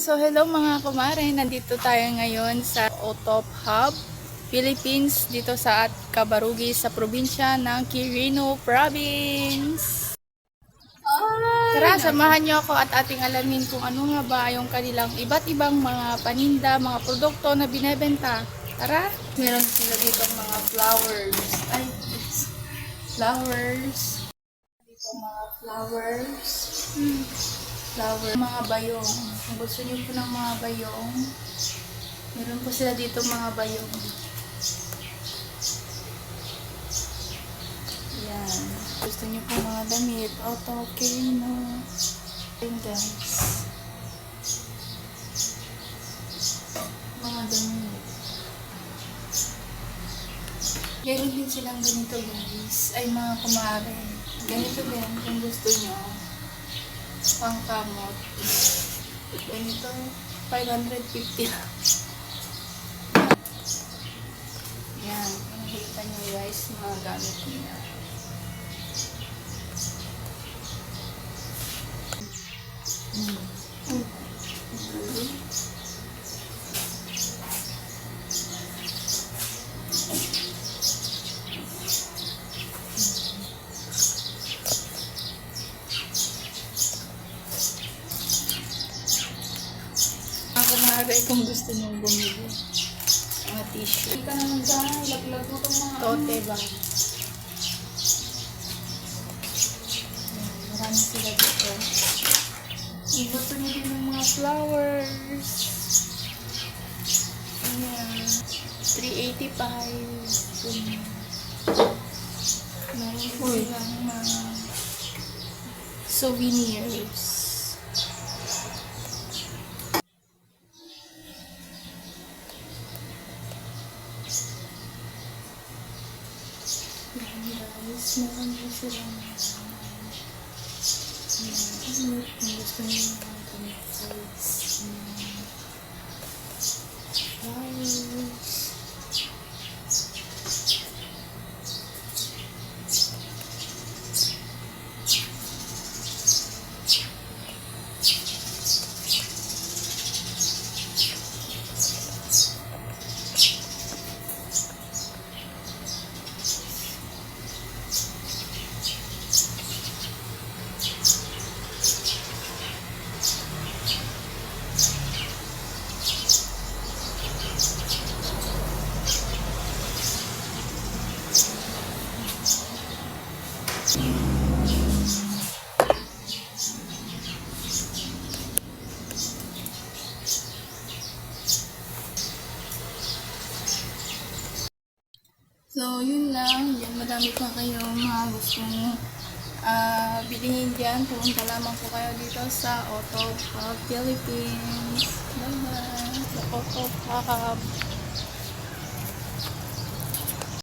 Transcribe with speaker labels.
Speaker 1: So hello mga kumare, nandito tayo ngayon sa Otop Hub, Philippines, dito sa Cabarugi sa probinsya ng Quirino Province. Tara, samahan niyo ako at ating alamin kung ano nga ba yung kanilang iba't ibang mga paninda, mga produkto na binebenta. Tara, meron sila dito mga flowers. Flowers. Dito mga flowers. Mga bayong. Kung gusto niyo po ng mga bayong, meron po sila dito mga bayong. Yan. Gusto niyo po mga damit, Quirino. Yan guys. Mga damit. Meron din silang ganito guys. Ay mga kumare. Ganito din kung gusto niyo. Pangkamot. Ganito, 550 lang. Yan. Nakikita nyo guys, mga gamit niya. Kumare kung gusto nyo bumili mga tissue. Hindi ka naman dyan, laglag mo itong mga tote bag. Marami sila dito. Gusto nyo din ng mga flowers. Ayan. 385. Meron po silang mga souvenirs. Guys, meron din silang kung gusto nyo mga chemicals, flowers. So, yun lang. Yan, madami pa kayong mga gustong bilihin dyan. Pumunta lamang po kayo dito sa Otop Hub, Philippines. Bye-bye! Sa Otop Hub.